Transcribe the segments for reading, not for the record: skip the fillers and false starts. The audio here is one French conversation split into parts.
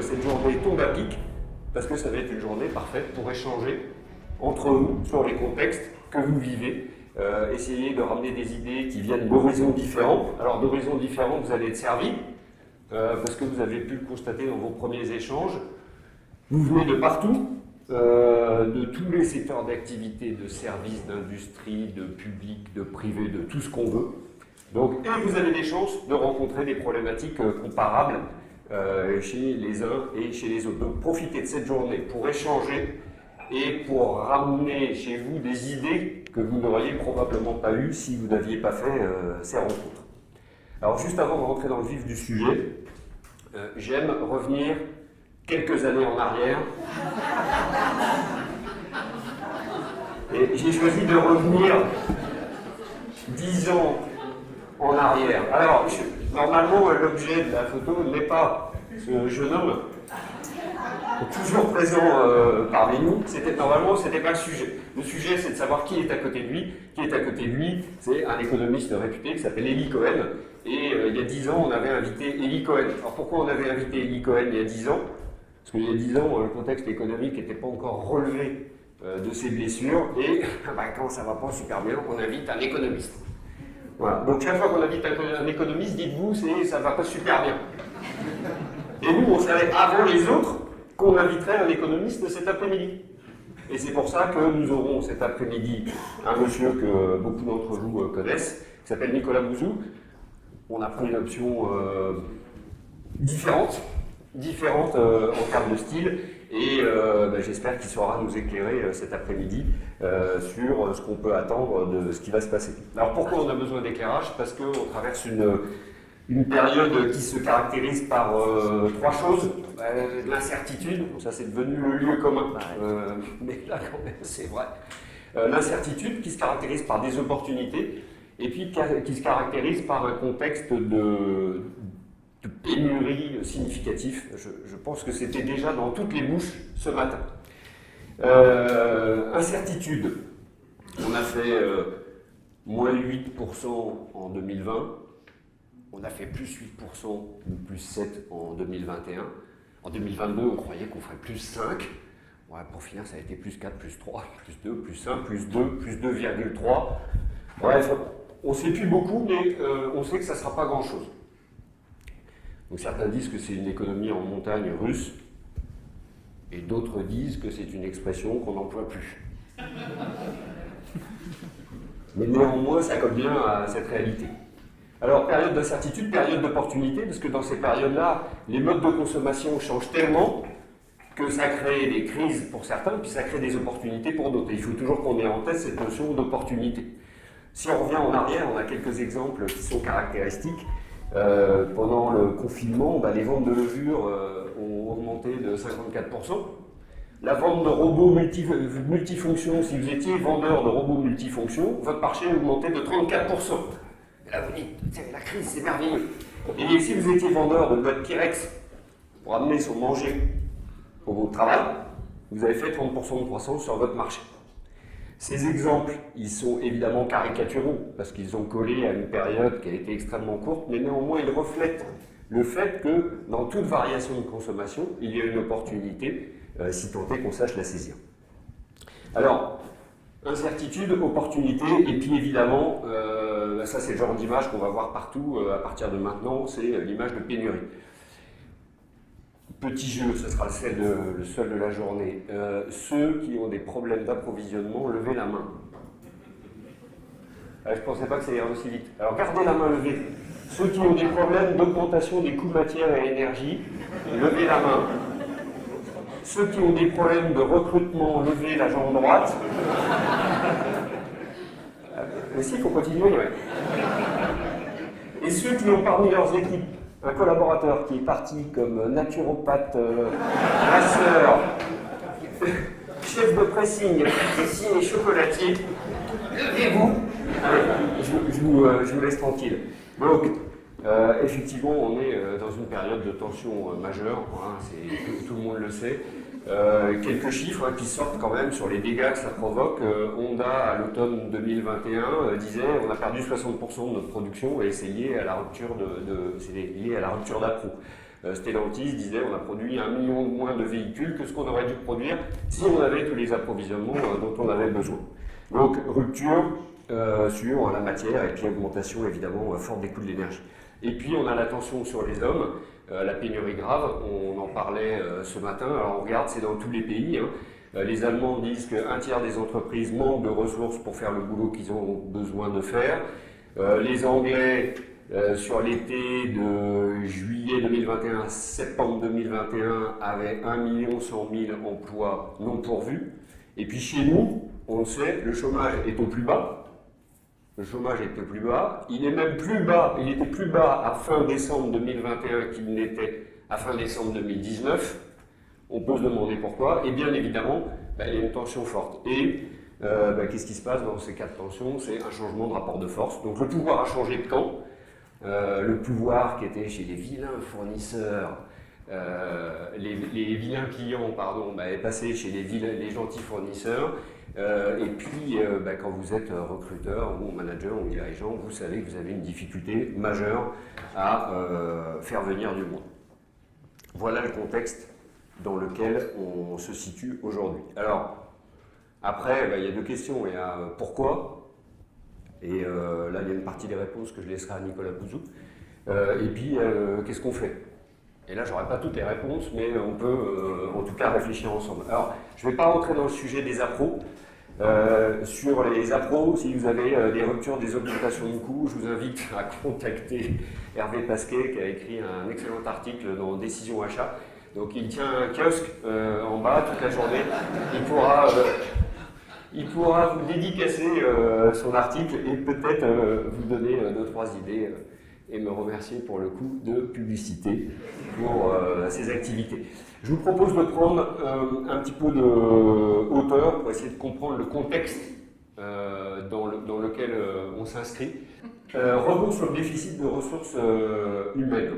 cette journée tombe à pic, parce que ça va être une journée parfaite pour échanger entre vous sur les contextes que vous vivez. Essayer de ramener des idées qui viennent d'horizons différents. Alors d'horizons différents, vous allez être servi, parce que vous avez pu le constater dans vos premiers échanges. Vous venez de partout, de tous les secteurs d'activité, de services, d'industrie, de public, de privé, de tout ce qu'on veut. Donc, vous avez des chances de rencontrer des problématiques comparables chez les uns et chez les autres. Donc, profitez de cette journée pour échanger et pour ramener chez vous des idées que vous n'auriez probablement pas eues si vous n'aviez pas fait ces rencontres. Alors, juste avant de rentrer dans le vif du sujet, j'aime revenir quelques années en arrière. Et j'ai choisi de revenir 10 ans en arrière. Alors, normalement, l'objet de la photo n'est pas ce jeune homme, toujours présent parmi nous. Normalement, ce n'était pas le sujet. Le sujet, c'est de savoir qui est à côté de lui. Qui est à côté de lui, c'est un économiste réputé qui s'appelle Eli Cohen. Et il y a 10 ans, on avait invité Eli Cohen. Alors, pourquoi on avait invité Eli Cohen il y a 10 ans? Parce qu'il y a 10 ans, le contexte économique n'était pas encore relevé de ses blessures. Et quand ça ne va pas super bien, on invite un économiste. Voilà. Donc chaque fois qu'on invite un économiste, dites-vous, ça ne va pas super bien. Et nous, on savait avant les autres qu'on inviterait un économiste cet après-midi. Et c'est pour ça que nous aurons cet après-midi un monsieur que beaucoup d'entre vous connaissent, qui s'appelle Nicolas Bouzou. On a pris une option différente en termes de style, et j'espère qu'il saura nous éclairer cet après-midi sur ce qu'on peut attendre de ce qui va se passer. Alors pourquoi on a besoin d'éclairage? Parce qu'on traverse une période qui se caractérise par trois choses. L'incertitude, ça c'est devenu le lieu commun, mais là quand même c'est vrai. L'incertitude qui se caractérise par des opportunités, et puis qui se caractérise par un contexte de pénurie significatif. Je pense que c'était déjà dans toutes les bouches ce matin. Incertitude. On a fait moins 8% en 2020. On a fait plus 8% ou plus 7% en 2021. En 2022, on croyait qu'on ferait plus 5. Ouais, pour finir, ça a été plus 4, plus 3, plus 2, plus 1, plus 2, plus 2,3. Bref, on ne sait plus beaucoup, mais on sait que ça ne sera pas grand-chose. Donc certains disent que c'est une économie en montagne russe, et d'autres disent que c'est une expression qu'on n'emploie plus. Mais néanmoins, ça colle bien à cette réalité. Alors, période d'incertitude, période d'opportunité, parce que dans ces périodes-là, les modes de consommation changent tellement que ça crée des crises pour certains, puis ça crée des opportunités pour d'autres. Et il faut toujours qu'on ait en tête cette notion d'opportunité. Si on revient en arrière, on a quelques exemples qui sont caractéristiques. Pendant le confinement, les ventes de levure ont augmenté de 54%. La vente de robots multifonctions, si vous étiez vendeur de robots multifonctions, votre marché a augmenté de 34%. Et là, vous dites, la crise, c'est merveilleux. Et si vous étiez vendeur de boîtes Pyrex pour amener son manger pour votre travail, vous avez fait 30% de croissance sur votre marché. Ces exemples, ils sont évidemment caricaturaux, parce qu'ils ont collé à une période qui a été extrêmement courte, mais néanmoins, ils reflètent le fait que dans toute variation de consommation, il y a une opportunité, si tant est qu'on sache la saisir. Alors, incertitude, opportunité, et puis évidemment, ça c'est le genre d'image qu'on va voir partout à partir de maintenant, c'est l'image de pénurie. Petit jeu, ce sera le seul de la journée. Ceux qui ont des problèmes d'approvisionnement, levez la main. Je ne pensais pas que ça irait aussi vite. Alors gardez la main levée. Ceux qui ont des problèmes d'augmentation des coûts matière et énergie, levez la main. Ceux qui ont des problèmes de recrutement, levez la jambe droite. Mais si, il faut continuer, ouais. Et ceux qui ont parmi leurs équipes un collaborateur qui est parti comme naturopathe, masseur, chef de pressing, et chocolatier, levez-vous. Je vous laisse tranquille. Donc, effectivement, on est dans une période de tension majeure, tout le monde le sait. Quelques chiffres qui sortent quand même sur les dégâts que ça provoque. Honda, à l'automne 2021, disait on a perdu 60% de notre production et c'est lié à la rupture d'appro. Stellantis disait on a produit 1 million de moins de véhicules que ce qu'on aurait dû produire si on avait tous les approvisionnements dont on avait besoin. Donc rupture sur la matière et puis augmentation évidemment forte des coûts de l'énergie. Et puis on a la tension sur les hommes, la pénurie grave, on en parlait ce matin, alors on regarde, c'est dans tous les pays. Les Allemands disent qu'un tiers des entreprises manquent de ressources pour faire le boulot qu'ils ont besoin de faire. Les Anglais, sur l'été de juillet 2021 à septembre 2021, avaient 1 100 000 emplois non pourvus. Et puis chez nous, on le sait, le chômage est au plus bas. Le chômage est au plus bas. Il est même plus bas, il était plus bas à fin décembre 2021 qu'il n'était à fin décembre 2019. On peut se demander pourquoi. Et bien évidemment, il y a une tension forte. Et qu'est-ce qui se passe dans ces cas de tension? C'est un changement de rapport de force. Donc le pouvoir a changé de camp. Le pouvoir qui était chez les vilains fournisseurs, les vilains clients, pardon, est passé chez les gentils fournisseurs. Et puis, quand vous êtes recruteur ou manager ou dirigeant, vous savez que vous avez une difficulté majeure à faire venir du monde. Voilà le contexte dans lequel on se situe aujourd'hui. Alors, après, il y a deux questions. Il y a pourquoi, et là, il y a une partie des réponses que je laisserai à Nicolas Bouzou. Et puis, qu'est-ce qu'on fait? Et là, je n'aurai pas toutes les réponses, mais on peut en tout cas réfléchir ensemble. Alors, je ne vais pas rentrer dans le sujet des appros. Sur les appros, si vous avez des ruptures, des augmentations de coûts, je vous invite à contacter Hervé Pasquet qui a écrit un excellent article dans Décision Achat. Donc il tient un kiosque en bas toute la journée. Il pourra vous dédicacer son article et peut-être vous donner 2-3 idées et me remercier pour le coup de publicité pour ses activités. Je vous propose de prendre un petit peu de hauteur pour essayer de comprendre le contexte dans lequel on s'inscrit. Revenons sur le déficit de ressources humaines.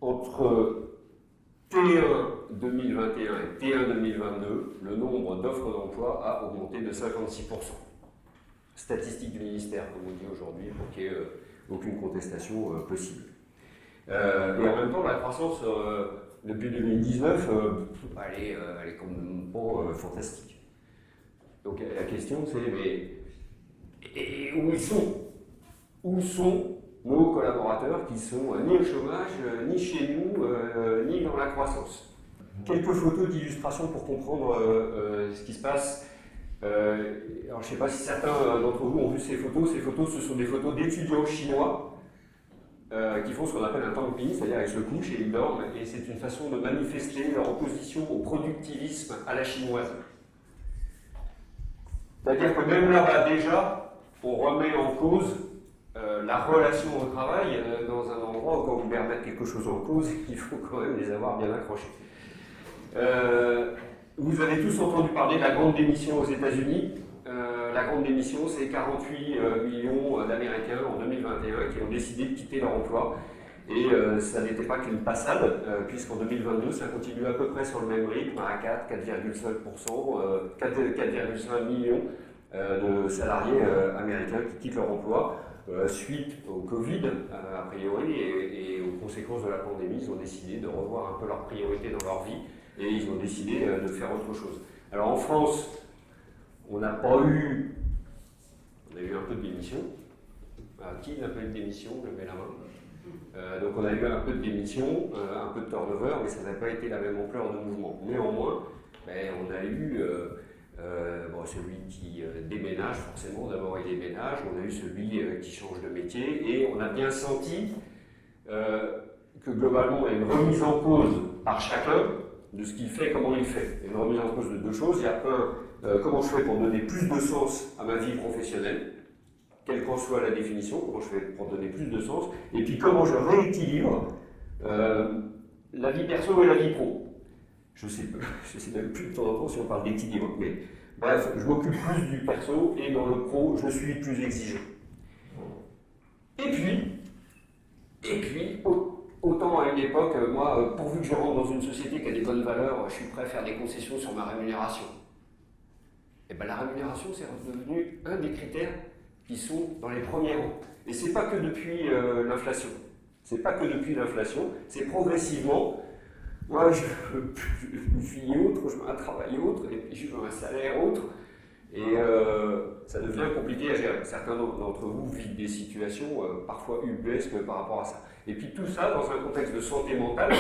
Entre T1 2021 et T1 2022, le nombre d'offres d'emploi a augmenté de 56%. Statistique du ministère, comme on dit aujourd'hui, pour qu'il n'y ait aucune contestation possible. Et en même temps, la croissance depuis 2019, elle est quand même pas fantastique. Donc la question c'est, et où ils sont? Où sont nos collaborateurs qui sont ni au chômage, ni chez nous, ni dans la croissance? Quelques photos d'illustration pour comprendre ce qui se passe. Alors je ne sais pas si certains d'entre vous ont vu ces photos. Ces photos, ce sont des photos d'étudiants chinois qui font ce qu'on appelle un tangping, c'est-à-dire ils se couchent et ils dorment, et c'est une façon de manifester leur opposition au productivisme à la chinoise. C'est-à-dire que même là-bas déjà, on remet en cause la relation au travail dans un endroit où quand vous voulez remettre quelque chose en cause, il faut quand même les avoir bien accrochés. Vous avez tous entendu parler de la grande démission aux États-Unis. La grande démission, c'est 48 millions d'Américains en 2021 qui ont décidé de quitter leur emploi. Et ça n'était pas qu'une passade, puisqu'en 2022, ça continue à peu près sur le même rythme, à 4,5%, 4,5 millions de salariés américains qui quittent leur emploi. Suite au Covid, a priori, et aux conséquences de la pandémie, ils ont décidé de revoir un peu leurs priorités dans leur vie et ils ont décidé de faire autre chose. Alors en France, on a eu un peu de démission. Qui n'a pas eu de démission? Levez la main. Donc on a eu un peu de démission, un peu de turnover, mais ça n'a pas été la même ampleur de mouvement. Néanmoins, on a eu celui qui déménage, forcément, d'abord il déménage, on a eu celui qui change de métier, et on a bien senti que globalement il y a une remise en cause par chacun de ce qu'il fait, comment il fait. Il y a une remise en cause de deux choses. Il y a comment je fais pour donner plus de sens à ma vie professionnelle, quelle qu'en soit la définition, comment je fais pour donner plus de sens, et puis comment je rééquilibre la vie perso et la vie pro. Je sais même plus de temps en temps si on parle d'équilibre, mais bref, je m'occupe plus du perso et dans le pro, je suis plus exigeant. Et puis, autant à une époque, moi, pourvu que je rentre dans une société qui a des bonnes valeurs, je suis prêt à faire des concessions sur ma rémunération. Et bien la rémunération, c'est devenu un des critères qui sont dans les premiers rangs. Et c'est pas que depuis l'inflation. C'est pas que depuis l'inflation, c'est progressivement. Moi, je veux une vie autre, je veux un travail autre, et puis je veux un salaire autre. Et ça devient compliqué à gérer. Certains d'entre vous vivent des situations parfois ubuesques par rapport à ça. Et puis tout ça dans un contexte de santé mentale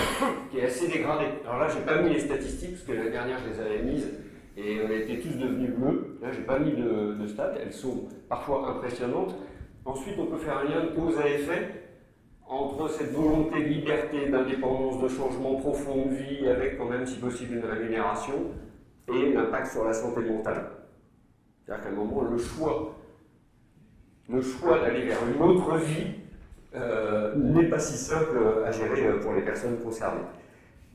qui est assez dégradé. Alors là, je n'ai pas mis les statistiques, parce que l'année dernière, je les avais mises, et on était tous devenus bleus. Là, je n'ai pas mis de stats, elles sont parfois impressionnantes. Ensuite, on peut faire un lien de cause à effet entre cette volonté de liberté, d'indépendance, de changement profond de vie, avec quand même, si possible, une rémunération, et l'impact sur la santé mentale. C'est-à-dire qu'à un moment, le choix d'aller vers une autre vie n'est pas si simple à gérer pour les personnes concernées.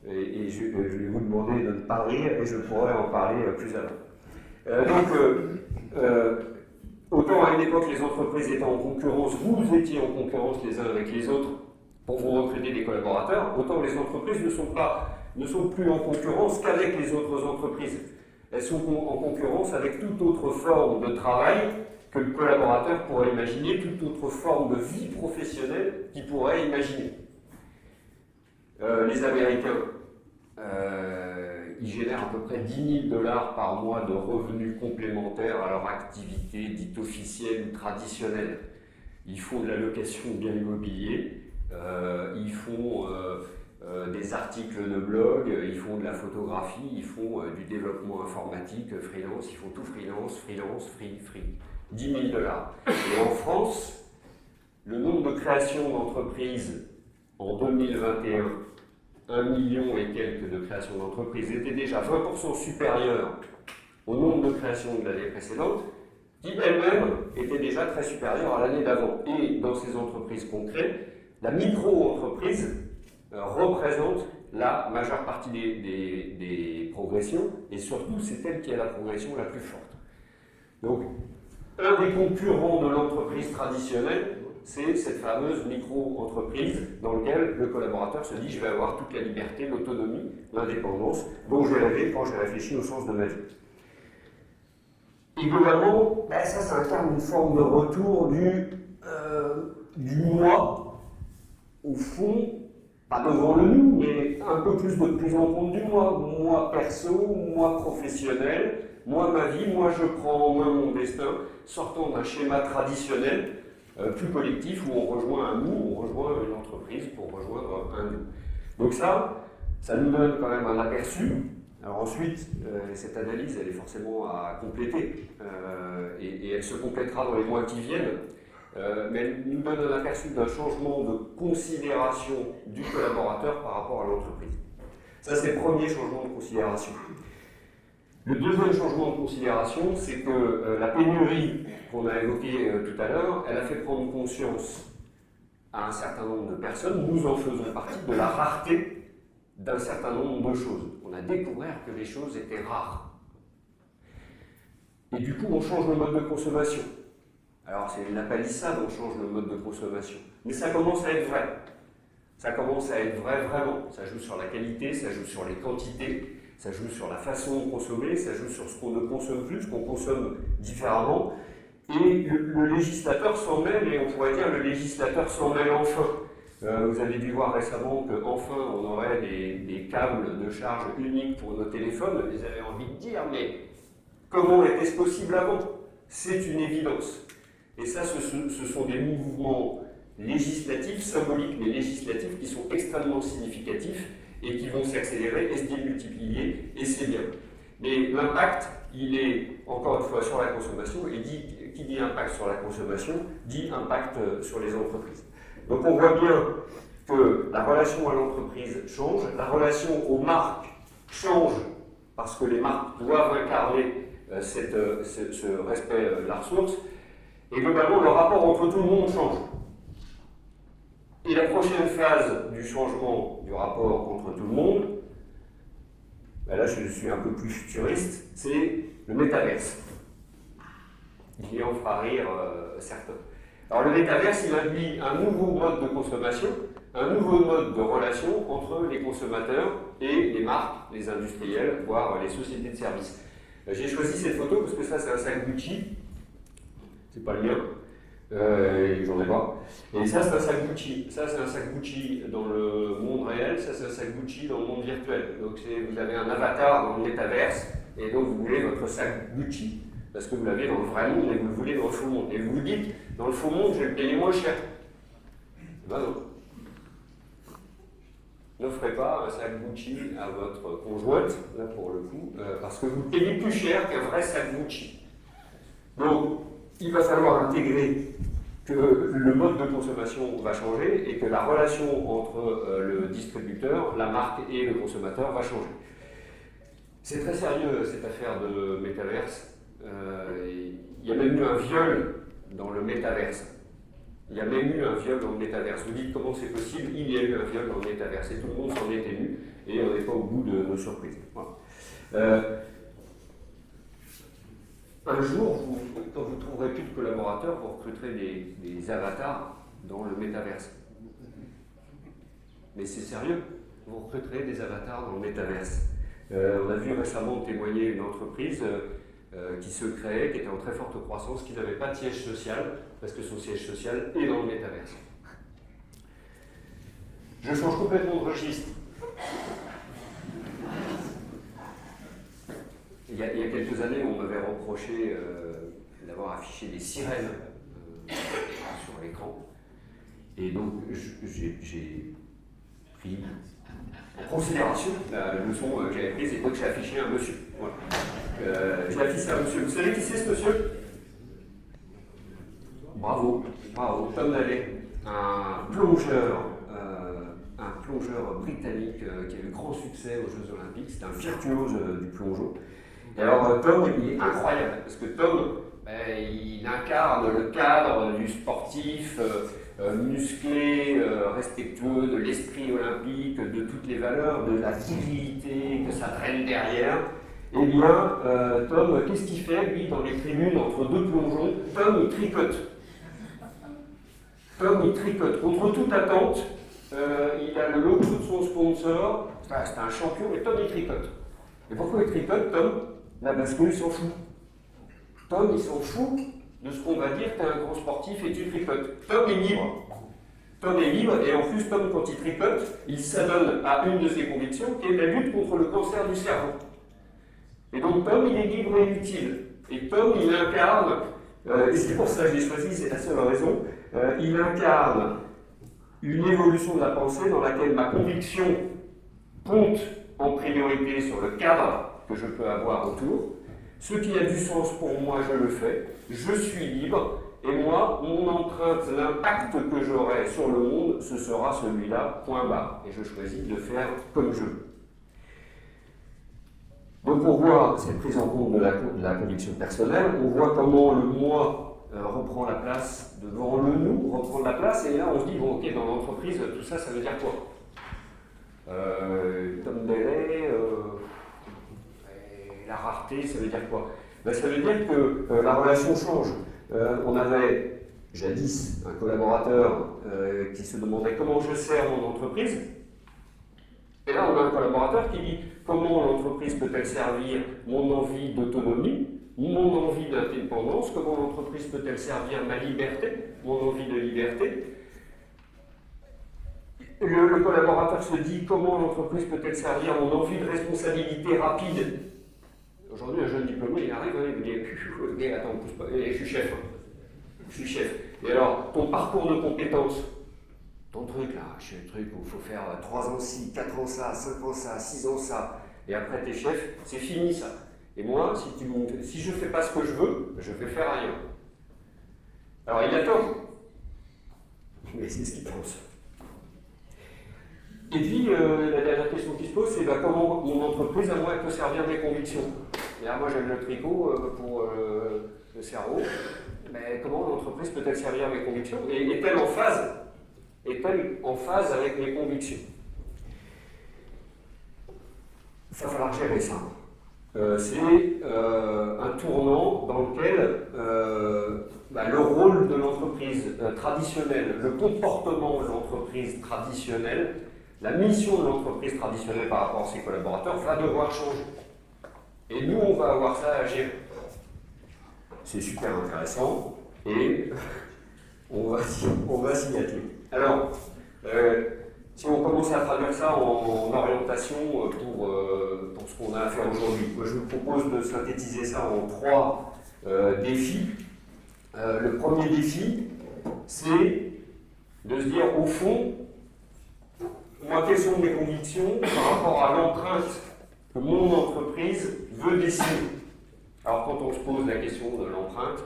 Et je vais vous demander de ne pas rire, et je pourrais en parler plus avant. Autant à une époque les entreprises étaient en concurrence, vous étiez en concurrence les uns avec les autres pour vous recruter des collaborateurs, autant les entreprises ne sont plus en concurrence qu'avec les autres entreprises. Elles sont en concurrence avec toute autre forme de travail que le collaborateur pourrait imaginer, toute autre forme de vie professionnelle qu'il pourrait imaginer. Les Américains, ils génèrent à peu près 10 000 $ par mois de revenus complémentaires à leur activité dite officielle ou traditionnelle. Ils font de la location de biens immobiliers, ils font des articles de blog, ils font de la photographie, ils font du développement informatique, freelance, ils font tout freelance, free. 10 000 $. Et en France, le nombre de créations d'entreprises en 2021, 1 million et quelques de créations d'entreprises, était déjà 20% supérieur au nombre de créations de l'année précédente, qui elle-même était déjà très supérieure à l'année d'avant. Et dans ces entreprises qu'on crée, la micro-entreprise représente la majeure partie des progressions, et surtout c'est elle qui a la progression la plus forte. Donc, un des concurrents de l'entreprise traditionnelle, c'est cette fameuse micro-entreprise dans laquelle le collaborateur se dit « je vais avoir toute la liberté, l'autonomie, l'indépendance dont j'ai rêvé quand j'ai réfléchi au sens de ma vie ». Et globalement, ça incarne une forme de retour du moi, au fond, pas devant le nous, mais un peu plus de prise en compte du moi perso, moi professionnel, moi ma vie, moi je prends en main mon destin, sortant d'un schéma traditionnel plus collectif où on rejoint un nous, on rejoint une entreprise pour rejoindre un nous. Donc ça nous donne quand même un aperçu. Alors ensuite, cette analyse, elle est forcément à compléter, et elle se complétera dans les mois qui viennent, mais elle nous donne un aperçu d'un changement de considération du collaborateur par rapport à l'entreprise. Ça, c'est le premier changement de considération. Le deuxième changement de considération, c'est que la pénurie qu'on a évoquée tout à l'heure, elle a fait prendre conscience à un certain nombre de personnes, nous en faisons partie, de la rareté d'un certain nombre de choses. On a découvert que les choses étaient rares. Et du coup, on change le mode de consommation. Alors, c'est la palissade, on change le mode de consommation. Mais ça commence à être vrai. Ça commence à être vrai vraiment. Ça joue sur la qualité, ça joue sur les quantités, ça joue sur la façon de consommer, ça joue sur ce qu'on ne consomme plus, ce qu'on consomme différemment. Et le législateur s'en mêle, et on pourrait dire le législateur s'en mêle enfin. Vous avez dû voir récemment qu'enfin on aurait des câbles de charge uniques pour nos téléphones. Vous avez envie de dire, mais comment était-ce possible avant? C'est une évidence. Et ça, ce sont des mouvements législatifs, symboliques, mais législatifs, qui sont extrêmement significatifs et qui vont s'accélérer et se démultiplier, et c'est bien. Mais l'impact, il est, encore une fois, sur la consommation, et qui dit impact sur la consommation, dit impact sur les entreprises. Donc on voit bien que la relation à l'entreprise change, la relation aux marques change, parce que les marques doivent incarner ce respect de la ressource, et globalement le rapport entre tout le monde change. Et la prochaine phase du changement du rapport entre tout le monde, là je suis un peu plus futuriste, c'est le métaverse. Il en fera rire certains. Alors le métaverse, il induit un nouveau mode de consommation, un nouveau mode de relation entre les consommateurs et les marques, les industriels, voire les sociétés de services. J'ai choisi cette photo parce que ça c'est un sac Gucci, c'est pas le mien. J'en ai pas. Et ça, c'est un sac Gucci. Ça, c'est un sac Gucci dans le monde réel. Ça, c'est un sac Gucci dans le monde virtuel. Donc, vous avez un avatar dans le métaverse. Et donc, vous voulez votre sac Gucci. Parce que vous l'avez dans le vrai monde et vous le voulez dans le faux monde. Et vous vous dites, dans le faux monde, je vais le payer moins cher. Ben non. N'offrez pas un sac Gucci à votre conjointe, là pour le coup, parce que vous payez plus cher qu'un vrai sac Gucci. Donc, il va falloir intégrer que le mode de consommation va changer et que la relation entre le distributeur, la marque et le consommateur va changer. C'est très sérieux cette affaire de métaverse. Il y a même eu un viol dans le métaverse. Il y a même eu un viol dans le métaverse. Vous dites comment c'est possible? Il y a eu un viol dans le métaverse et tout le monde s'en est ému et on n'est pas au bout de nos surprises. Voilà. Un jour, quand vous ne trouverez plus de collaborateurs, vous recruterez des avatars dans le métaverse. Mais c'est sérieux, vous recruterez des avatars dans le métaverse. On a vu récemment témoigner une entreprise qui se créait, qui était en très forte croissance, qui n'avait pas de siège social, parce que son siège social est dans le métaverse. Je change complètement de registre. Il y a quelques années, on m'avait reproché d'avoir affiché des sirènes sur l'écran. Et donc, j'ai pris en considération la leçon que j'avais prise et donc j'ai affiché un monsieur. Voilà. J'ai affiché un monsieur. Vous savez qui c'est ce monsieur? Bravo, bravo. Tom Daley, un plongeur britannique qui a eu grand succès aux Jeux Olympiques. C'est un virtuose du plongeon. Et alors Tom, il est incroyable, parce que Tom, il incarne le cadre du sportif musclé, respectueux de l'esprit olympique, de toutes les valeurs, de la virilité que ça traîne derrière. Eh bien, Tom, qu'est-ce qu'il fait, lui, dans les tribunes entre deux plongeons? Tom, il tricote. Tom, il tricote. Contre toute attente, il a le logo de son sponsor. C'est un champion, mais Tom, il tricote. Et pourquoi il tricote, Tom? Parce qu'il s'en fout. Tom, il s'en fout de ce qu'on va dire, tu es un grand sportif et tu tricotes. Tom est libre. Tom est libre, et en plus, Tom, quand il tricote, il s'adonne à une de ses convictions, qui est la lutte contre le cancer du cerveau. Et donc, Tom, il est libre et utile. Et Tom, il incarne, et c'est pour ça que je l'ai choisi, c'est la seule raison, il incarne une évolution de la pensée dans laquelle ma conviction compte en priorité sur le cadre que je peux avoir autour. Ce qui a du sens pour moi, je le fais. Je suis libre. Et moi, mon empreinte, l'impact que j'aurai sur le monde, ce sera celui-là, point barre. Et je choisis de faire comme je veux. Donc on voit cette prise en compte de la conviction personnelle, on voit comment le moi reprend la place devant le nous, reprend la place, et là on se dit, bon ok, dans l'entreprise, tout ça, ça veut dire quoi? Tom Daley, la rareté, ça veut dire quoi? Ça veut dire que la relation change. On avait jadis un collaborateur qui se demandait comment je sers mon entreprise. Et là, on a un collaborateur qui dit comment l'entreprise peut-elle servir mon envie d'autonomie, mon envie d'indépendance, comment l'entreprise peut-elle servir ma liberté, mon envie de liberté. Le collaborateur se dit comment l'entreprise peut-elle servir mon envie de responsabilité rapide. Aujourd'hui, un jeune diplômé, il arrive, il me dit attends, pousse pas, je suis chef. Je suis chef. Et alors, ton parcours de compétences, ton truc là, je suis le truc où il faut faire 3 ans ci, 4 ans ça, 5 ans ça, 6 ans ça, et après t'es chef, c'est fini ça. Et moi, si je ne fais pas ce que je veux, je vais faire rien. Alors il a tort, mais c'est ce qu'il pense. Et puis, la dernière question qui se pose, c'est comment mon entreprise, à moi, elle peut servir mes convictions. Et là, moi, j'aime le tricot pour le cerveau. Mais comment l'entreprise peut-elle servir mes convictions? Et est-elle en phase? Est-elle en phase avec mes convictions? Il va falloir gérer ça. C'est un tournant dans lequel le rôle de l'entreprise traditionnelle, le comportement de l'entreprise traditionnelle, la mission de l'entreprise traditionnelle par rapport à ses collaborateurs va devoir changer. Et nous, on va avoir ça à gérer. C'est super intéressant et on va s'y atteler. Alors, si on commence à traduire ça en orientation pour ce qu'on a à faire aujourd'hui, moi je vous propose de synthétiser ça en 3 défis. Le premier défi, c'est de se dire au fond, moi quelles sont mes convictions par rapport à l'empreinte que mon entreprise veut dessiner. Alors quand on se pose la question de l'empreinte,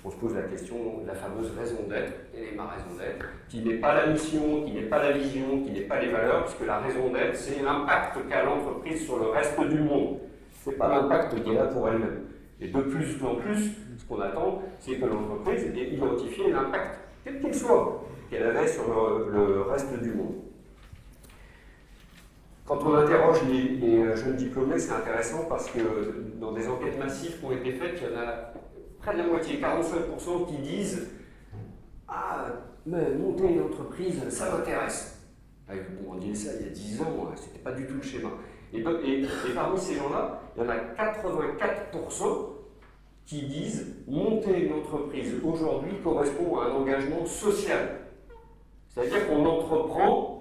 on se pose la question de la fameuse raison d'être. Quelle est ma raison d'être? Qui n'est pas la mission, qui n'est pas la vision, qui n'est pas les valeurs, puisque la raison d'être, c'est l'impact qu'a l'entreprise sur le reste du monde. Ce n'est pas l'impact qu'elle a pour elle-même. Et de plus en plus, ce qu'on attend, c'est que l'entreprise ait identifié l'impact, quel qu'il soit, qu'elle avait sur le reste du monde. Quand on interroge les jeunes diplômés, c'est intéressant parce que dans des enquêtes massives qui ont été faites, il y en a près de la moitié, 45% qui disent « Ah, mais monter une entreprise, ça m'intéresse ». Vous m'en disiez ça il y a 10 ans, c'était pas du tout le schéma. Et parmi ces gens-là, il y en a 84% qui disent « Monter une entreprise aujourd'hui correspond à un engagement social ». C'est-à-dire qu'on entreprend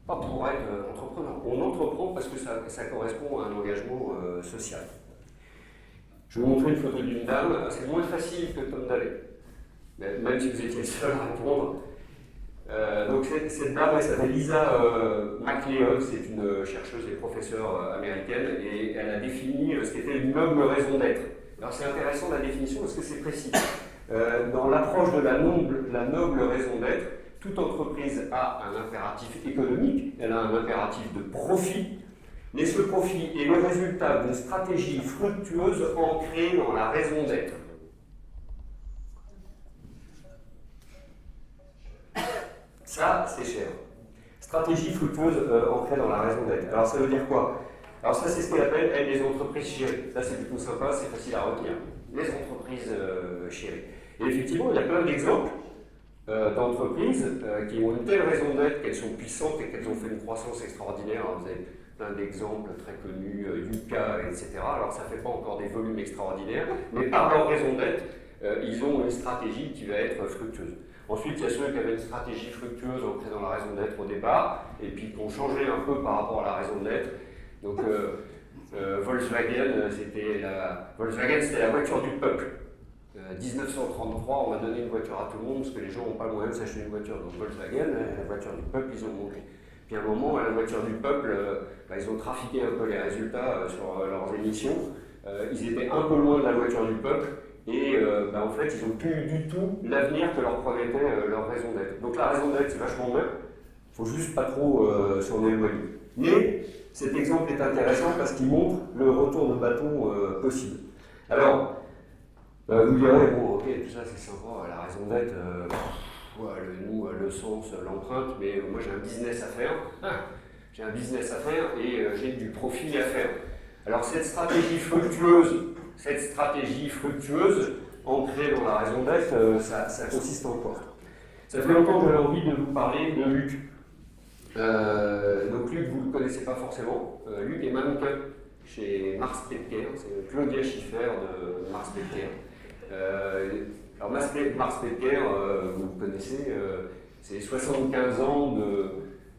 pas pour être entrepreneur, on entreprend parce que ça correspond à un engagement social. Je vais vous montrer une photo d'une dame, c'est moins facile que Tom Daley, même si vous étiez le seul à répondre. Donc cette dame, elle s'appelle Lisa McLeod, c'est une chercheuse et professeure américaine, et elle a défini ce qu'était une noble raison d'être. Alors c'est intéressant la définition parce que c'est précis. Dans l'approche de la noble raison d'être, toute entreprise a un impératif économique, elle a un impératif de profit, mais ce profit est le résultat d'une stratégie fructueuse ancrée dans la raison d'être. Ça, c'est cher. Stratégie fructueuse ancrée dans la raison d'être. Alors ça veut dire quoi? Alors ça, c'est ce qu'elle appelle, elle, les entreprises chéries. Ça, c'est plutôt sympa, c'est facile à retenir. Les entreprises chéries. Et effectivement, il y a plein d'exemples d'entreprises qui ont une telle raison d'être qu'elles sont puissantes et qu'elles ont fait une croissance extraordinaire. Alors, vous avez plein d'exemples très connus, Yuka, etc. Alors ça ne fait pas encore des volumes extraordinaires, mais par leur raison d'être, ils ont une stratégie qui va être fructueuse. Ensuite, il y a ceux qui avaient une stratégie fructueuse ancrée dans la raison d'être au départ, et puis qui ont changé un peu par rapport à la raison d'être. Donc Volkswagen, c'était la voiture du peuple. 1933, on va donner une voiture à tout le monde parce que les gens n'ont pas le moyen de s'acheter une voiture. Donc Volkswagen, la voiture du peuple, ils ont monté. Puis à un moment, la voiture du peuple, ils ont trafiqué un peu les résultats sur leurs émissions. Ils étaient un peu loin de la voiture du peuple et en fait, ils n'ont plus du tout l'avenir que leur promettait leur raison d'être. Donc la raison d'être, c'est vachement bien. Il ne faut juste pas trop s'en éloigner. Mais cet exemple est intéressant parce qu'il montre le retour de bâton possible. Alors, vous direz, bon, ok, tout ça c'est sympa, la raison d'être, le sens, l'empreinte, mais moi j'ai un business à faire. J'ai un business à faire et j'ai du profit à faire. Alors cette stratégie fructueuse ancrée dans la raison d'être, ça consiste en quoi? Ça fait longtemps que j'avais envie de vous parler de Luc. Donc Luc, vous ne le connaissez pas forcément. Luc est mannequin chez Mars Petker, c'est Claudia Schiffer de Mars Petker. Alors Mars Petker, vous le connaissez, c'est 75 ans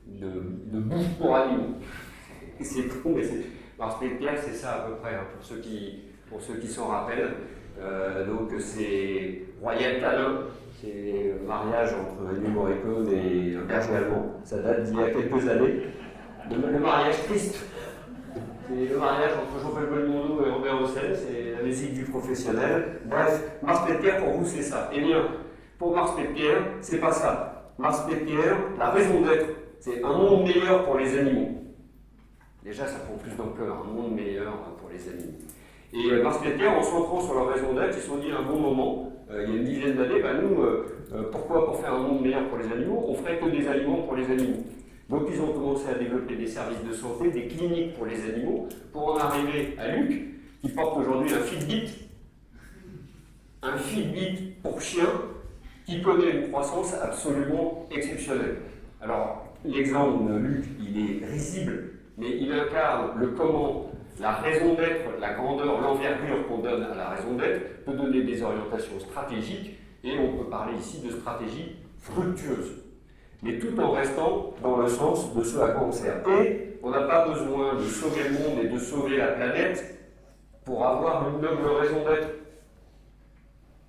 de bouffe pour animaux. C'est con, mais Mars Petker, c'est ça à peu près, hein, pour ceux qui s'en rappellent. Donc c'est Royal Canin, c'est le mariage entre Ennio Morricone et un berger allemand. Ça date d'il y a quelques années. Le mariage triste. C'est le mariage entre Jean-Paul Belmondo et Robert Hossein, c'est la musique du professionnel. Bref, Mars Petker, pour vous, c'est ça. Eh bien, pour Mars Petker, c'est pas ça. Mars Petker, la raison d'être, c'est un monde meilleur pour les animaux. Déjà, ça prend plus d'ampleur, un monde meilleur pour les animaux. Et Mars Petker, en s'entrant sur leur raison d'être, ils se sont dit à un bon moment, il y a une dizaine d'années, pourquoi pour faire un monde meilleur pour les animaux, on ferait que des aliments pour les animaux. Donc ils ont commencé à développer des services de santé, des cliniques pour les animaux, pour en arriver à Luc, qui porte aujourd'hui un Fitbit pour chien, qui connaît une croissance absolument exceptionnelle. Alors, l'exemple de Luc, il est risible, mais il incarne le comment, la raison d'être, la grandeur, l'envergure qu'on donne à la raison d'être, peut donner des orientations stratégiques, Et on peut parler ici de stratégie fructueuse, mais tout en restant dans le sens de ce à quoi on sert. Et on n'a pas besoin de sauver le monde et de sauver la planète pour avoir une noble raison d'être.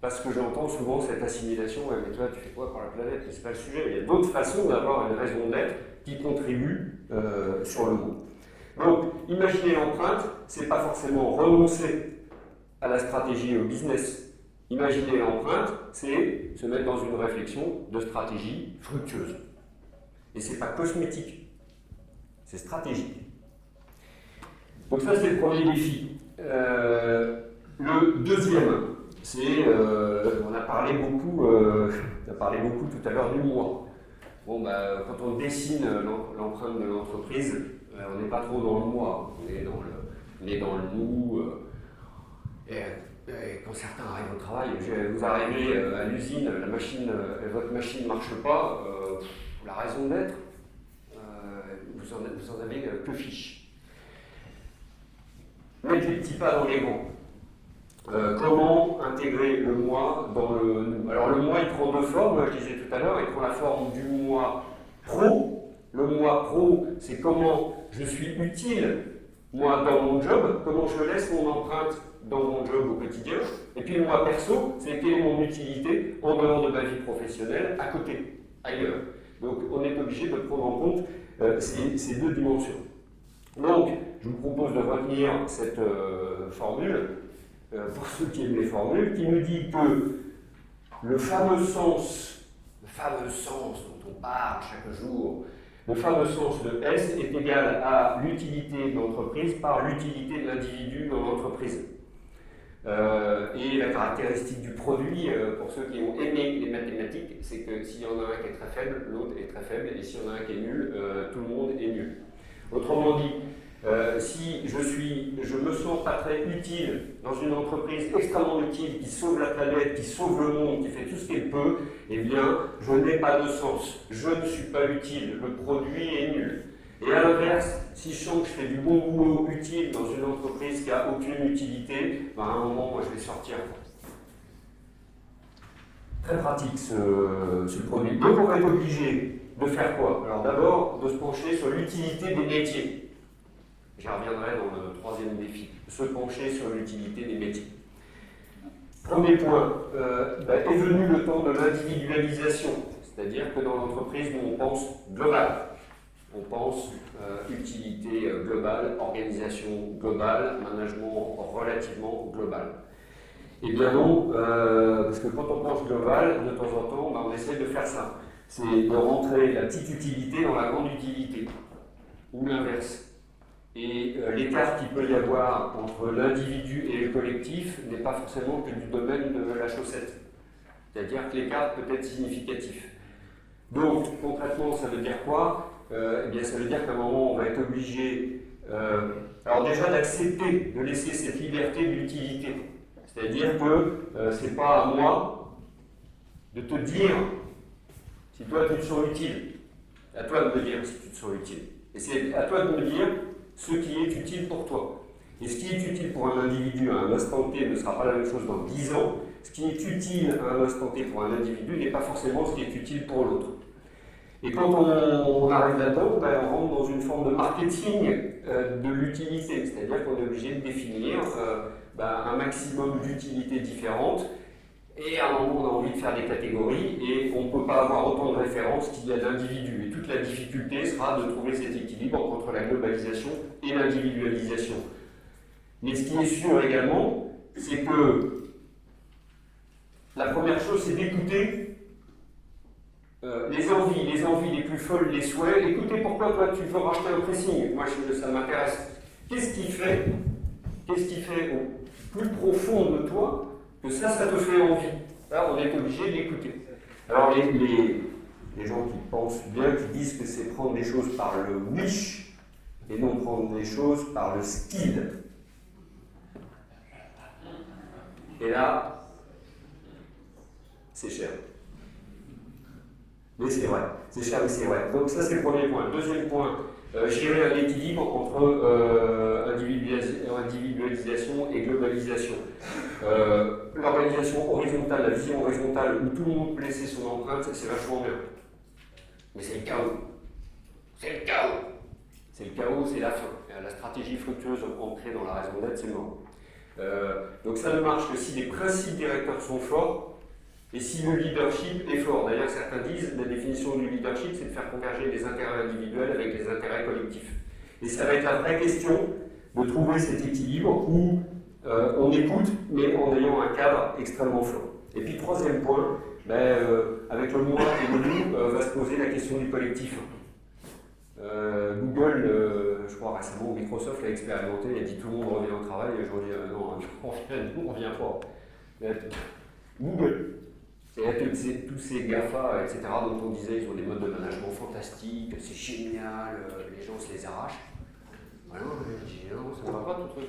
Parce que j'entends souvent cette assimilation, ouais, mais toi tu fais quoi pour la planète? Mais c'est pas le sujet. Il y a d'autres façons d'avoir une raison d'être qui contribuent sur le monde. Donc, imaginer l'empreinte, c'est pas forcément renoncer à la stratégie et au business. Imaginer l'empreinte, c'est se mettre dans une réflexion de stratégie fructueuse. Et c'est pas cosmétique, c'est stratégique. Donc ça, c'est le premier défi. Le deuxième, c'est, on a parlé beaucoup tout à l'heure du moi. Bon, quand on dessine l'empreinte de l'entreprise, on n'est pas trop dans le moi, on est dans le nous. Et quand certains arrivent au travail, vous arrivez à l'usine, votre machine ne marche pas, la raison d'être, vous en avez que fiche. Mettre les petits pas dans les grands. Comment intégrer le moi dans le nous? Alors le moi, il prend deux formes, je disais tout à l'heure, il prend la forme du moi pro. Le moi pro, c'est comment je suis utile, moi, dans mon job, comment je laisse mon empreinte dans mon job au quotidien. Et puis le moi perso, c'est quelle est mon utilité en dehors de ma vie professionnelle, à côté, ailleurs. Donc on est obligé de prendre en compte ces deux dimensions. Donc, je vous propose de retenir cette formule, pour ceux qui aiment les formules, qui nous dit que le fameux sens dont on parle chaque jour, le fameux sens de S est égal à l'utilité de l'entreprise par l'utilité de l'individu dans l'entreprise. Et la caractéristique du produit, pour ceux qui ont aimé les mathématiques, c'est que s'il y en a un qui est très faible, l'autre est très faible, et s'il y en a un qui est nul, tout le monde est nul. Autrement dit, si je me sens pas très utile dans une entreprise extrêmement utile qui sauve la planète, qui sauve le monde, qui fait tout ce qu'elle peut, eh bien, je n'ai pas de sens. Je ne suis pas utile. Le produit est nul. Et à l'inverse, si je sens que je fais du bon boulot utile dans une entreprise qui n'a aucune utilité, à un moment, moi, je vais sortir. Très pratique ce produit. Donc, on va être obligé de faire quoi? Alors d'abord, de se pencher sur l'utilité des métiers. J'y reviendrai dans le troisième défi. Se pencher sur l'utilité des métiers. Premier point, est venu le temps de l'individualisation. C'est-à-dire que dans l'entreprise, nous, on pense global. On pense utilité globale, organisation globale, management relativement global. Eh bien non, parce que quand on pense global, de temps en temps, on essaie de faire ça. C'est de rentrer la petite utilité dans la grande utilité, ou l'inverse. Et l'écart qu'il peut y avoir entre l'individu et le collectif n'est pas forcément que du domaine de la chaussette. C'est-à-dire que l'écart peut être significatif. Donc, concrètement, ça veut dire quoi? Eh bien, ça veut dire qu'à un moment, on va être obligé, alors déjà d'accepter de laisser cette liberté de l'utilité. C'est-à-dire que c'est pas à moi de te dire si toi tu te sens utile. C'est à toi de me dire si tu te sens utile. Et c'est à toi de me dire ce qui est utile pour toi. Et ce qui est utile pour un individu à un instant T ne sera pas la même chose dans 10 ans. Ce qui est utile à un instant T pour un individu n'est pas forcément ce qui est utile pour l'autre. Et quand on arrive là-dedans, on rentre dans une forme de marketing de l'utilité. C'est-à-dire qu'on est obligé de définir un maximum d'utilités différentes. Et à un moment, on a envie de faire des catégories et on ne peut pas avoir autant de références qu'il y a d'individus. Et toute la difficulté sera de trouver cet équilibre entre la globalisation et l'individualisation. Mais ce qui est sûr également, c'est que la première chose, c'est d'écouter les envies les plus folles, les souhaits. Écoutez, pourquoi toi tu veux racheter un pressing? Moi, ça m'intéresse. Qu'est-ce qui fait au plus profond de toi que ça te fait envie? Là, on est obligé d'écouter. Alors, les gens qui pensent bien, qui disent que c'est prendre des choses par le wish et non prendre des choses par le skill. Et là, c'est cher. Mais c'est vrai, c'est cher, mais c'est vrai. Donc ça, c'est le premier point. Deuxième point, gérer un équilibre entre individualisation et globalisation. L'organisation horizontale, la vision horizontale, où tout le monde peut laisser son empreinte, c'est vachement bien. Mais c'est le chaos. C'est le chaos. C'est le chaos, c'est la fin. La stratégie fructueuse ancrée dans la raison d'être, c'est mort. Donc ça ne marche que si les principes directeurs sont forts et si le leadership est fort. D'ailleurs, certains disent que la définition du leadership, c'est de faire converger les intérêts individuels avec les intérêts collectifs. Et ça va être la vraie question de trouver cet équilibre où on écoute, mais en ayant un cadre extrêmement fort. Et puis, troisième point, avec le moi et le nous, va se poser la question du collectif. Google, je crois récemment, Microsoft l'a expérimenté, il a dit tout le monde revient au travail, et je dis non, on revient pas. Google, tous ces GAFA, etc., dont on disait qu'ils ont des modes de management fantastiques, c'est génial, les gens se les arrachent. Voilà, je dis non, ça ne va pas tout truc.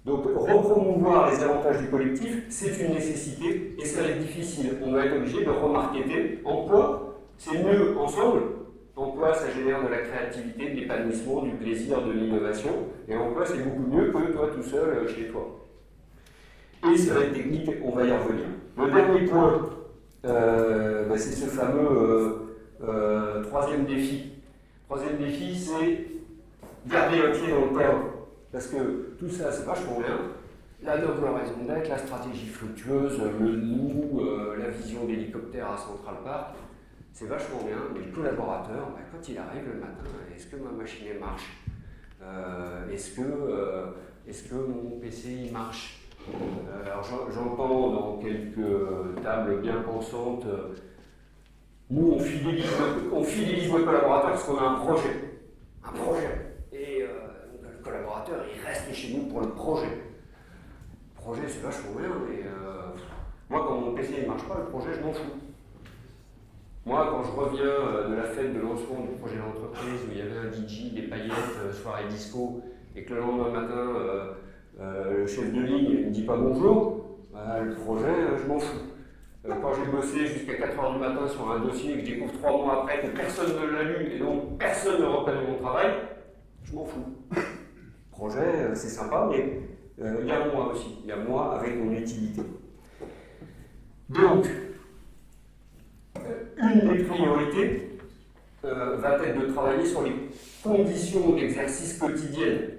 Donc, repromouvoir les avantages du collectif, c'est une nécessité et ça va être difficile. On va être obligé de remarquer en quoi c'est mieux ensemble, en quoi ça génère de la créativité, de l'épanouissement, du plaisir, de l'innovation, et en quoi c'est beaucoup mieux que toi tout seul chez toi. Et ça va être technique, on va y revenir. Le dernier point, c'est ce fameux troisième défi. Troisième défi, c'est garder un pied dans le terrain. Parce que tout ça, c'est vachement bien. La noble raison d'être, la stratégie fructueuse, le nous, la vision d'hélicoptère à Central Park, c'est vachement bien. Mais le collaborateur, quand il arrive le matin, est-ce que ma machine marche? Est-ce que mon PC il marche? Alors j'entends dans quelques tables bien pensantes, nous on fidélise le collaborateur parce qu'on a un projet. Un projet. Et le collaborateur il reste chez nous pour le projet. Le projet c'est vachement bien, mais moi quand mon PC ne marche pas, le projet je m'en fous. Moi quand je reviens de la fête de lancement du projet d'entreprise où il y avait un DJ, des paillettes, soirée disco, et que le lendemain matin, le chef de ligne ne dit pas bonjour, le projet, je m'en fous. Quand j'ai bossé jusqu'à 4h du matin sur un dossier et que je découvre 3 mois après que personne ne l'a lu et donc personne ne reconnaît mon travail, je m'en fous. Projet, c'est sympa, mais il y a moi aussi. Il y a moi avec mon utilité. Donc, une des priorités va être de travailler sur les conditions d'exercice quotidiennes.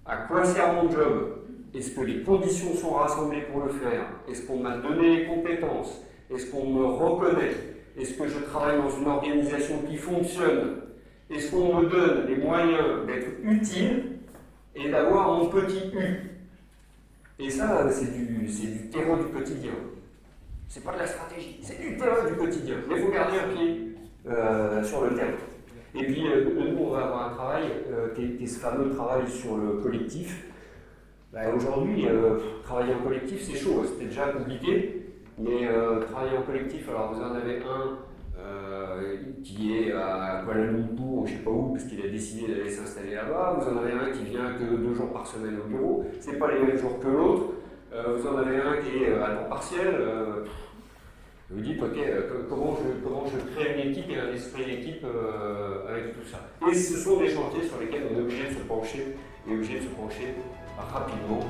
À quoi sert mon job? Est-ce que les conditions sont rassemblées pour le faire? Est-ce qu'on m'a donné les compétences? Est-ce qu'on me reconnaît? Est-ce que je travaille dans une organisation qui fonctionne? Est-ce qu'on me donne les moyens d'être utile et d'avoir mon petit U? Et ça, c'est du terrain du quotidien. C'est pas de la stratégie, c'est du terrain du quotidien. Mais il faut garder un pied sur le terrain. Et puis, nous, on va avoir un travail qui est ce fameux travail sur le collectif. Aujourd'hui, travailler en collectif, c'est chaud, c'était déjà compliqué, mais travailler en collectif, alors vous en avez un qui est à Kuala Lumpur, ou je ne sais pas où, parce qu'il a décidé d'aller s'installer là-bas, vous en avez un qui vient que 2 jours par semaine au bureau, c'est pas les mêmes jours que l'autre, vous en avez un qui est à temps partiel, vous dites, ok, comment je crée une équipe et un esprit d'équipe avec tout ça. Et ce sont des chantiers sur lesquels on est obligé de se pencher, rapidement.